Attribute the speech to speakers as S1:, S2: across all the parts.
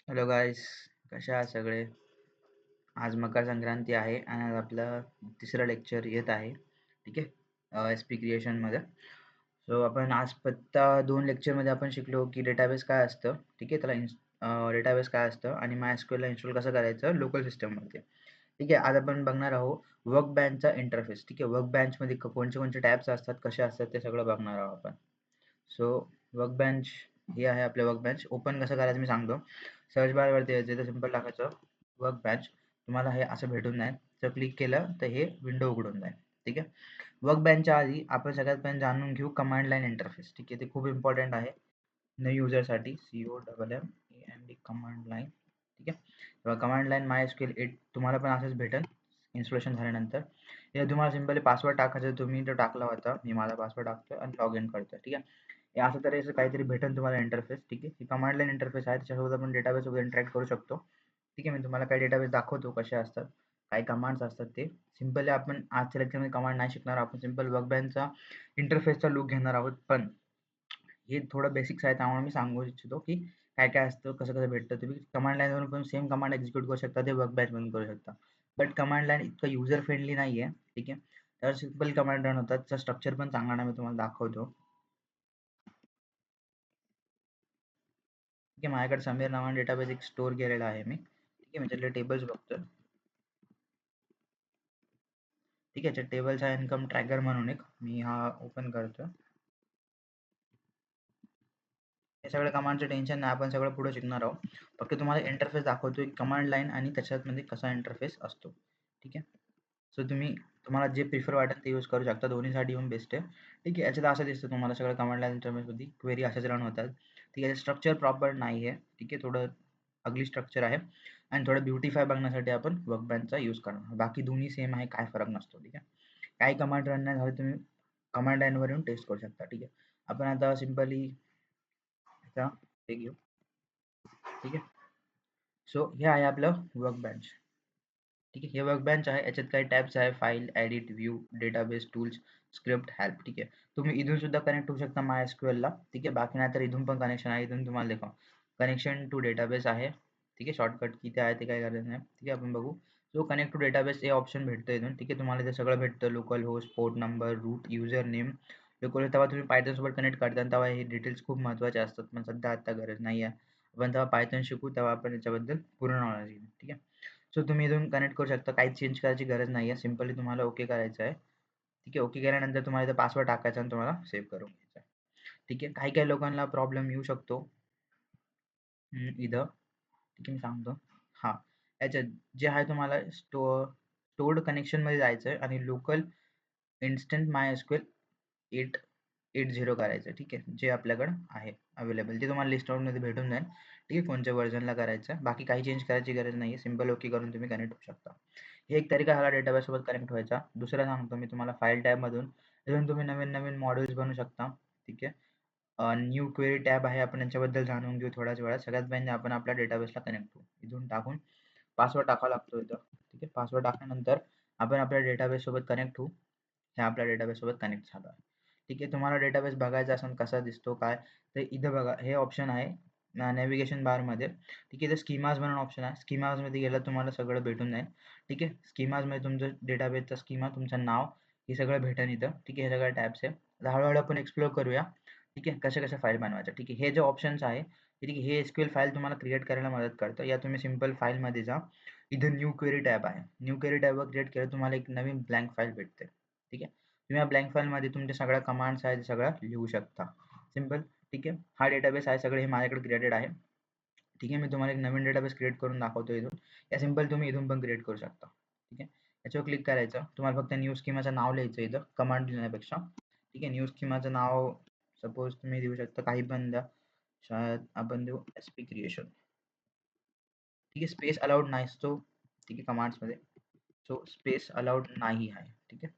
S1: Hello गाईस, कशा आहात सगळे? आज मकर संक्रांती आहे आणि आज आपलं तिसरं लेक्चर येत आहे. ठीक आहे, एस पी क्रिएशनमध्ये. सो आपण आज फक्त 2 लेक्चरमध्ये आपण शिकलो की डेटाबेस काय असतं. ठीक आहे, त्याला डेटाबेस काय असतं आणि MySQLला इन्स्टॉल कसं करायचं लोकल सिस्टममध्ये. ठीक आहे, आज आपण बघणार आहोत वर्क बेंचचा इंटरफेस. ठीक आहे, वर्क बेंचमध्ये कोणते कोणते टॅब्स असतात, कसे असतात ते सगळं बघणार आहोत आपण. सो वर्क बेंच हे आहे आपलं वर्क बेंच. ओपन कसं करायचं मी सांगतो. सर्च बारवरती यायचं, तर सिंपल टाकायचं वर्क बेंच. तुम्हाला हे असं भेटून जाईल. जर क्लिक केलं तर हे विंडो उघडून जाईल. ठीक आहे, वर्क बेंचच्या आधी आपण सगळ्यात पहिले जाणून घेऊ कमांड लाईन इंटरफेस. ठीक आहे, ते खूप इम्पॉर्टंट आहे नवीन युजरसाठी. COMMAND command line. ठीक आहे, तेव्हा कमांड लाईन MySQL 8 तुम्हाला पण असंच भेटेल इन्स्टॉलेशन झाल्यानंतर. हे तुम्हाला सिंपली पासवर्ड टाकायचा. तुम्ही तो टाकला होता, मी माझा पासवर्ड टाकतो आणि लॉग इन करतो. ठीक आहे, हे असं तऱ्हेचं काहीतरी भेटेल तुम्हाला इंटरफेस. ठीक आहे, ही कमांड लाईन इंटरफेस आहे, त्याच्यासोबत आपण डेटाबेस सोबत इंटरॅक्ट करू शकतो. ठीक आहे, मी तुम्हाला काही डेटाबेस दाखवतो कसे असतात, काय कमांड्स असतात ते. सिंपली आपण आजच्या लेक्चरमध्ये कमांड नाही शिकणार, आपण सिंपल वर्क बेंचचा इंटरफेसचा लुक घेणार आहोत. पण हे थोडं बेसिक्स आहे, त्यामुळे मी सांगू इच्छितो की काय काय असतं, कसं कसं भेटतं. तुम्ही कमांड लाईनवरून पण सेम कमांड एक्झिक्यूट करू शकता, ते वर्क बेंचमधून करू शकता. बट कमांड लाईन इतकं युजर फ्रेंडली नाही आहे. ठीक आहे, तर सिंपल कमांड रन होतात. त्याचा स्ट्रक्चर पण चांगला नाही, मी तुम्हाला दाखवतो. ठीक आहे, माझ्याकडे समीर नावाने डेटाबेस एक स्टोअर केलेला आहे मी. ठीक आहे, मी त्यातले टेबल्स बघतोय. ठीक आहे, टेबल्स आहे इन्कम ट्रॅकर म्हणून एक, मी हा ओपन करतोय. हे सगळं कमांडचं टेन्शन नाही, आपण सगळं पुढे शिकणार आहोत. फक्त तुम्हाला इंटरफेस दाखवतोय कमांड लाईन आणि त्याच्यामध्ये कसा इंटरफेस असतो. ठीक आहे, सो तुम्हाला जे प्रिफर वाटेल ते यूज करू शकता. दोन्हीसाठी पण बेस्ट आहे. ठीक आहे, याच्यात असं दिसतं तुम्हाला सगळं कमांड लाईन इंटरफेसमध्ये क्वेरी असेच रन होतात. ठीक आहे, स्ट्रक्चर प्रॉपर नाही आहे. ठीक आहे, थोडं अगली स्ट्रक्चर आहे आणि थोडं ब्युटिफाय बघण्यासाठी आपण वर्क बेंचचा यूज करणार. बाकी दोन्ही सेम आहे, काय फरक नसतो. ठीक आहे, काही कमांड रन नाही झाले तुम्ही कमांड लाईनवर येऊन टेस्ट करू शकता. ठीक आहे, आपण आता सिंपली हे घेऊ. ठीक आहे, सो हे आहे आपलं वर्क बेंच. ठीक आहे, हे वर्क बेंच आहे. याच्यात काही टॅब्स आहे, file, edit, view, database, tools, script, help. ठीक आहे, तुम्ही इथून सुद्धा कनेक्ट होऊ शकता MySQLला. ठीक आहे, बाकी नाही तर इथून पण कनेक्शन आहे. इथून तुम्हाला देखा कनेक्शन टू डेटाबेस आहे. ठीक आहे, शॉर्टकट किती आहे ते काय गरज नाही. ठीक आहे, आपण बघू. जो कनेक्ट टू डेटाबेस हे ऑप्शन भेटतं इथून. ठीक आहे, तुम्हाला ते सगळं भेटतं, local host, port number, root, user name. Local तेव्हा तुम्ही पायथन सोबत कनेक्ट करता तेव्हा हे डिटेल्स खूप महत्त्वाचे असतात, पण सध्या आता गरज नाही आहे. आपण तेव्हा पायथन शिकू तेव्हा आपण याच्याबद्दल पूर्ण नॉलेज घेऊ. ठीक आहे, सो तुम्ही इथून कनेक्ट करू शकता. काही चेंज करायची गरज नाही आहे. सिंपली तुम्हाला ओके करायचं आहे. ठीक आहे, ओके केल्यानंतर तुम्हाला इथं पासवर्ड टाकायचा आणि तुम्हाला सेव्ह करून घ्यायचा आहे. ठीक आहे, काही काही लोकांना प्रॉब्लेम येऊ शकतो इथं. ठीक आहे, मी सांगतो. हां, याच्यात जे आहे तुम्हाला स्टोअर्ड कनेक्शनमध्ये जायचं आहे आणि लोकल इन्स्टंट MySQL 880 करायचं. ठीक आहे, जे आपल्याकडं आहे अवेलेबल, ते तुम्हाला लिस्ट आउटमध्ये भेटून जाईल. ठीक आहे, कोणत्या व्हर्जनला करायचं आहे. बाकी काही चेंज करायची गरज नाही आहे. सिंपल ओके करून तुम्ही कनेक्ट होऊ शकता. हे एक तरीका झाला डेटाबेससोबत कनेक्ट व्हायचा. दुसरा सांगतो मी तुम्हाला फाईल टॅबमधून इथून तुम्ही नवीन नवीन मॉड्यूल्स बनवू शकता. ठीक आहे, न्यू क्वेरी टॅब आहे, आपण याच्याबद्दल जाणून घेऊ थोड्याच वेळात. सगळ्यात पहिले आपण आपल्या डेटाबेसला कनेक्ट होऊ. इथून टाकून पासवर्ड टाकावा लागतो इथं. ठीक आहे, पासवर्ड टाकल्यानंतर आपण आपल्या डेटाबेससोबत कनेक्ट होऊ. हे आपल्या डेटाबेससोबत कनेक्ट झालं आहे. ठीक आहे, तुम्हाला डेटाबेस बघायचा असेल कसा दिसतो काय, तर इथं बघा हे ऑप्शन आहे नॅव्हिगेशन बारमध्ये. ठीक आहे, इथं स्कीमाज म्हणून ऑप्शन आहे. स्कीमाजमध्ये गेलं तुम्हाला सगळं भेटून जाईल. ठीक आहे, स्कीमाजमध्ये तुमचं डेटाबेसचा स्कीमा, तुमचं नाव, हे सगळं भेटेल इथं. ठीक आहे, हे सगळं टॅब्स आहे. आता हळूहळू आपण एक्सप्लोर करूया. ठीक आहे, कशा फाईल बनवायच्या. ठीक आहे, हे जे ऑप्शन्स आहे, ठीक आहे, हे SQL फाईल तुम्हाला क्रिएट करायला मदत करतं. या तुम्ही सिंपल फाईलमध्ये जा. इथं न्यू क्वेरी टॅब आहे. न्यू क्वेरी टॅबवर क्रिएट केलं तुम्हाला एक नवीन ब्लँक फाईल भेटते. ठीक आहे, तुम्ही या ब्लँक फाईलमध्ये तुमच्या सगळ्या कमांड्स आहेत सगळ्या लिहू शकता. सिंपल. ठीक आहे, हा डेटाबेस आहे, सगळे हे माझ्याकडे क्रिएटेड आहे. ठीक आहे, मी तुम्हाला एक नवीन डेटाबेस क्रिएट करून दाखवतो इथून. या सिंपल तुम्ही इथून पण क्रिएट करू शकता. ठीक आहे, याच्यावर क्लिक करायचं. तुम्हाला फक्त न्यू स्कीमाचं नाव लिहायचं इथं कमांड लिहिण्यापेक्षा. ठीक आहे, न्यू स्कीमाचं नाव सपोज तुम्ही देऊ शकता, काही पण द्या. शायद आपण देऊ SP क्रिएशन. ठीक आहे, स्पेस अलाउड नाही असतो. ठीक आहे, कमांड्समध्ये. सो स्पेस अलाउड नाही आहे. ठीक आहे,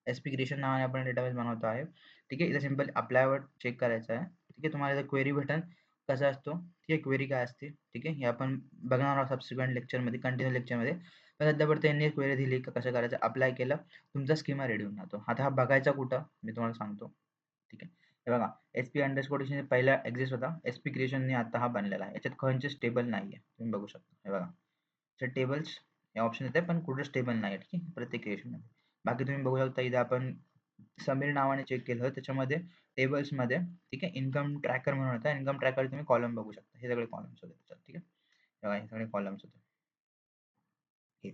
S1: SP क्रिएशन नावाने आपण डेटाबेस बनवतो आहे. ठीक आहे, इथं सिंपल अप्लायवर चेक करायचं आहे. ठीक आहे, तुम्हाला इथं क्वेरी भेटेल कसा असतो. ठीक आहे, क्वेरी काय असते. ठीक आहे, हे आपण बघणार आहोत सबसिक्वेंट लेक्चरमध्ये, कंटिन्यू लेक्चरमध्ये. पण सध्या त्यांनी क्वेरी दिली का कसं करायचं, अप्लाय केलं, तुमचा स्कीमा रेडी होऊन जातो. आता हा बघायचा कुठं मी तुम्हाला सांगतो. ठीक आहे, हे बघा SP अंडरस्कोर पहिला एक्झिस्ट होता, SP क्रिएशनने आता हा बनलेला आहे. याच्यात खंयचेच टेबल नाहीये, तुम्ही बघू शकता. हे बघा टेबल्स हे ऑप्शन येते पण कुठेच टेबल नाही आहे, ठीक आहे, प्रत्येक क्रिएशनमध्ये. बाकी तुम्ही बघू शकता इथे आपण समीर नावाने चेक केलं त्याच्यामध्ये टेबल्समध्ये, ठीक आहे, इन्कम ट्रॅकर म्हणून होता. इन्कम ट्रॅकर तुम्ही कॉलम बघू शकता. हे सगळे कॉलम्स होते त्याच्यात, ठीक आहे. तेव्हा हे सगळे कॉलम्स होते. हे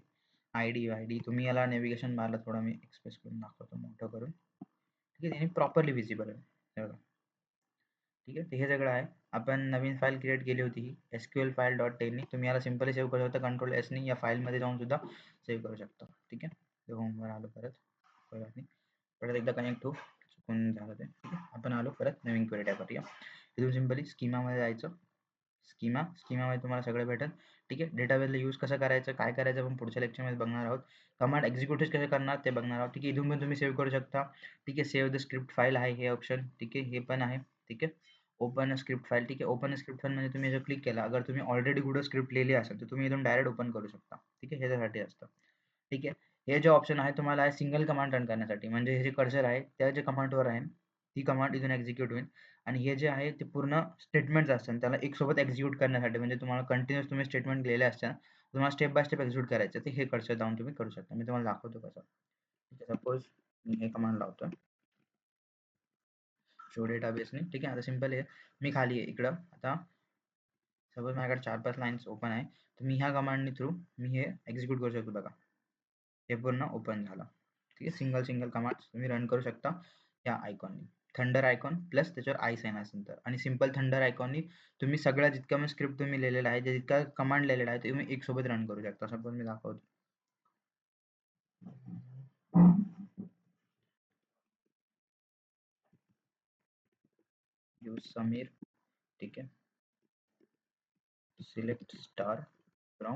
S1: आयडी तुम्ही याला नेव्हिगेशन बारला थोडं मी एक्सप्रेस करून दाखवतो मोठं करून, ठीक आहे, प्रॉपरली विजिबल आहे. हे बघा, ठीक आहे. हे सगळं आहे. आपण नवीन फाईल क्रिएट केली होती ही SQL फाईल .10 तुम्ही याला सिंपली सेव्ह करू शकता. कंट्रोल S नी या फाईलमध्ये जाऊन सुद्धा सेव्ह करू शकता, ठीक आहे. होमवर आलो परत, परत एकदा कनेक्ट होऊ, चुकून झालं ते, ठीक आहे. आपण आलो परत नवीन क्वेरी टाईपवर, या इथून सिंपली स्कीमामध्ये जायचं. स्कीमामध्ये तुम्हाला सगळं भेटेल, ठीक आहे. डेटाबेसला यूज कसं करायचं, काय करायचं आपण पुढच्या लेक्चरमध्ये बघणार आहोत. कमांड एक्झिक्यूटिव्ह कसं करणार ते बघणार आहोत, ठीक आहे. इथून पण तुम्ही सेव्ह करू शकता, ठीक आहे. सेव्ह द स्क्रिप्ट फाईल आहे हे ऑप्शन, ठीक आहे. हे पण आहे, ठीक आहे. ओपन स्क्रिप्ट फाईल, ठीक आहे. ओपन स्क्रिप्ट फाईल म्हणजे तुम्ही जर क्लिक केला, अगर तुम्ही ऑलरेडी कुठं स्क्रिप्ट लिहिली असेल तर तुम्ही इथून डायरेक्ट ओपन करू शकता, ठीक आहे. ह्याच्यासाठी असतं, ठीक आहे. हे जे ऑप्शन आहे तुम्हाला सिंगल कमांड रन करण्यासाठी, म्हणजे हे जे कर्सर आहे त्या जे कमांडवर आहे ती कमांड इथून एक्झिक्यूट होईल. आणि हे जे आहे ते पूर्ण स्टेटमेंट्स असतात त्याला एक सोबत एक्झिक्यूट करण्यासाठी, म्हणजे तुम्हाला कंटिन्यूअस तुम्ही स्टेटमेंट लिहिले असतात तुम्हाला स्टेप बाय स्टेप एक्झिक्यूट करायचं, ते हे कर्सर जाऊन तुम्ही करू शकता. मी तुम्हाला दाखवतो कसं. ठीक आहे, सपोज मी हे कमांड लावतोय शो डेटाबेसने, ठीक आहे. आता सिंपल आहे, मी खाली आहे इकडं. आता सपोज माझ्याकडे 4-5 लाईन्स ओपन आहे, तर मी ह्या कमांडनी थ्रू मी हे एक्झिक्यूट करू शकतो. बघा हे पूर्ण ओपन झालं, ठीक आहे. सिंगल कमांड तुम्ही रन करू शकता या आयकॉननी. थंडर आयकॉन प्लस त्याच्यावर आय साइन असेल तर, आणि सिंपल थंडर आयकॉननी तुम्ही सगळ्या जितका पण स्क्रिप्ट तुम्ही लिहिलेला आहे, जितका कमांड लिहिलेला आहे, तुम्ही एक सोबत रन करू शकता. सपोज मी दाखवतो. यूज समीर, ठीक आहे. सिलेक्ट स्टार फ्रॉम,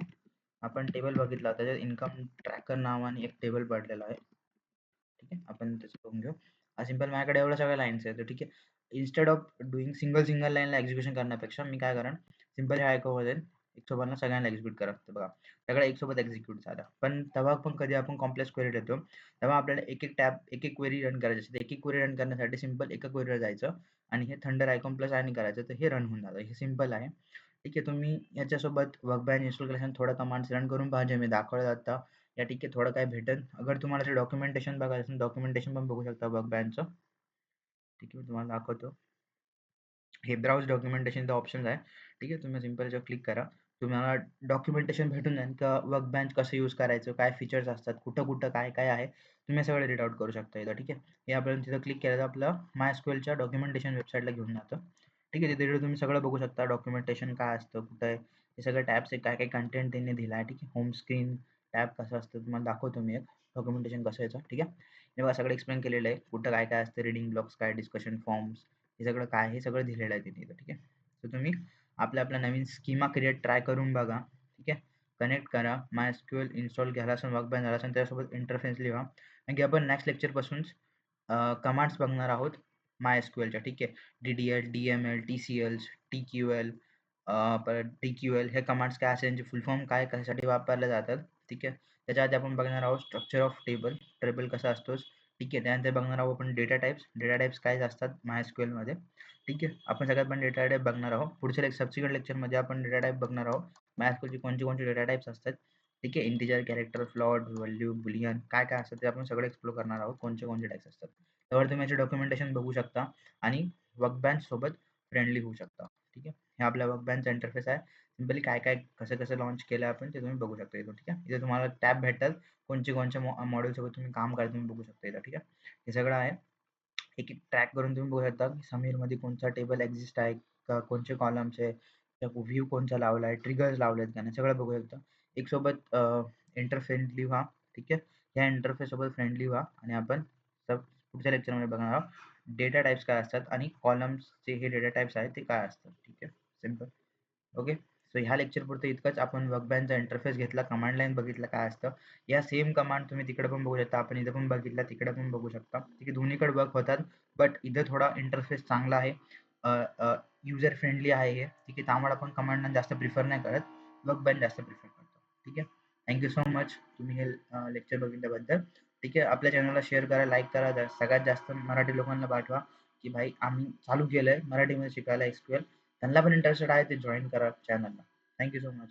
S1: आपण टेबल बघितला त्याच्यात इन्कम ट्रॅकर नावाने एक टेबल पडलेला आहे, ठीक आहे. आपण त्याचं बघून घेऊ. सिंपल माझ्याकडे एवढ्या सगळ्या लाईन्स आहेत, ठीक आहे. इन्स्टेड ऑफ डुईंग सिंगल लाईनला एक्झिक्युशन करण्यापेक्षा मी काय करेन, सिंपल हे ऐकव जाईल एक सोबत सगळ्यांना एक्झिक्यूट करा. बघा सगळं एक सोबत एक्झिक्यूट झालं. पण तेव्हा पण कधी आपण कॉम्प्लेक्स क्वेरी देतो तेव्हा आपल्याला एक एक टॅब एक एक क्वेरी रन करायची असते. एक एक क्वेरी रन करण्यासाठी सिंपल एका क्वेरीवर जायचं आणि हे थंडर आयकॉन प्लस आय करायचं, तर हे रन होऊन जातं. हे सिंपल आहे, ठीक आहे. तुम्ही याच्यासोबत वर्कबेंच इन्स्टॉल केल्यानंतर थोडा कमांड्स रन करून पहा, जे मी दाखवलं जातं या, ठीक आहे. थोडं काय भेटेल. अगर तुम्हाला ते डॉक्युमेंटेशन बघायचं असेल डॉक्युमेंटेशन पण बघू शकता वर्कबेंचचं, ठीक आहे. मी तुम्हाला दाखवतो. हे ब्राउज डॉक्युमेंटेशनचा ऑप्शन आहे, ठीक आहे. तुम्ही सिंपल याच्यावर क्लिक करा, तुम्हाला डॉक्युमेंटेशन भेटून जाईल का वर्कबेंच कसं यूज करायचं, काय फीचर्स असतात, कुठं काय काय आहे, तुम्ही सगळं रीड आउट करू शकता इथं, ठीक आहे. हे आपण तिथं क्लिक केलं तर आपलं MySQLच्या डॉक्युमेंटेशन वेबसाईटला घेऊन जातं, ठीक आहे. तिथे तुम्ही सगळं बघू शकता डॉक्युमेंटेशन काय असतं, कुठं आहे, हे सगळे टॅब्स आहे, काय काय कंटेंट त्यांनी दिला आहे, ठीक आहे. होम स्क्रीन टॅब कसं असतं तुम्हाला दाखवतो मी एक डॉक्युमेंटेशन कसं यायचं, ठीक आहे. हे बघा सगळं एक्सप्लेन केलेलं आहे, कुठं काय काय असतं, रीडिंग ब्लॉक्स काय, डिस्कशन फॉर्म्स, हे सगळं काय हे सगळं दिलेलं आहे तिथे, ठीक आहे. तर तुम्ही आपला नवीन स्कीमा क्रिएट ट्राय करून बघा, ठीक आहे. कनेक्ट करा, MySQL इन्स्टॉल झाला असेल, वर्कबेंच झाला असेल, त्यासोबत इंटरफेस लिहा. आणि आपण नेक्स्ट लेक्चरपासून कमांड्स बघणार आहोत MySQLच्या, ठीक आहे. DDL, DML, TCLs, TQL, परत DQL हे कमांड्स काय असेल, यांची फुल फॉर्म काय, कशासाठी वापरले जातात, ठीक आहे. त्याच्या आधी आपण बघणार आहोत स्ट्रक्चर ऑफ टेबल कसा असतो, ठीक आहे. त्यानंतर बघणार आहोत आपण डेटा टाइप्स काय असतात MySQL मध्ये, ठीक आहे. आपण सगळ्यात पण डेटा टाइप बघणार आहोत. पुढच्या सबसिक्वेंट लेक्चरमध्ये आपण डेटा टाइप बघणार आहोत, MySQLची कोणते डेटा टाइप्स असतात, ठीक आहे. Integer, character, float, value, Boolean काय काय असतं ते आपण सगळं एक्सप्लोर करणार आहोत, कोणते टाइप्स असतात. त्यावर तुम्ही याचे डॉक्युमेंटेशन बघू शकता आणि वर्कबेंच सोबत फ्रेंडली होऊ शकता, ठीक आहे. हे आपल्या वर्कबेंचचा इंटरफेस आहे. सिंपली काय काय कसं लॉन्च केलं आपण ते तुम्ही बघू शकता इथं, ठीक आहे. इथे तुम्हाला टॅब भेटेल, कोणच्या मॉड्यूल सोबत तुम्ही काम करायचं तुम्ही बघू शकता इथं, ठीक आहे. हे सगळं आहे. एक एक ट्रॅक करून तुम्ही बघू शकता की समीरमध्ये कोणता टेबल एक्झिस्ट आहे का, कोणचे कॉलम्स आहे, व्ह्यू कोणता लावला आहे, ट्रिगर्स लावलेत का नाही, सगळं बघू शकता. एक सोबत फ्रेंडली व्हा, ठीक आहे. या इंटरफेस सोबत फ्रेंडली व्हा आणि आपण पुढच्या लेक्चरमध्ये बघणार आहोत डेटा टाइप्स काय असतात आणि कॉलम्सचे हे डेटा टाइप्स आहेत ते काय असतात, ठीक आहे. Simple, okay. सो ह्या लेक्चर पुरतं इतकंच. आपण वर्कबेंचचा इंटरफेस घेतला, कमांड लाईन बघितलं काय असतं. या सेम कमांड तुम्ही तिकडे पण बघू शकता, आपण इथं पण बघितला तिकडे पण बघू शकता, ठीक आहे. दोन्हीकडे वर्क होतात, बट इथं थोडा इंटरफेस चांगला आहे, युजर फ्रेंडली आहे हे, ठीक आहे. त्यामुळे आपण कमांड लाईन जास्त प्रिफर नाही करत, वर्कबेंच जास्त प्रिफर करतो, ठीक आहे. थँक्यू सो मच तुम्ही हे लेक्चर बघितल्याबद्दल, ठीक आहे. आपल्या चॅनलला शेअर करा, लाईक करा, सगळ्यात जास्त मराठी लोकांना पाठवा की भाई आम्ही चालू केलंय मराठीमध्ये शिकायला SQL. त्यांना पण इंटरेस्टेड आहे ते जॉइन करा चॅनलला. Thank you so much.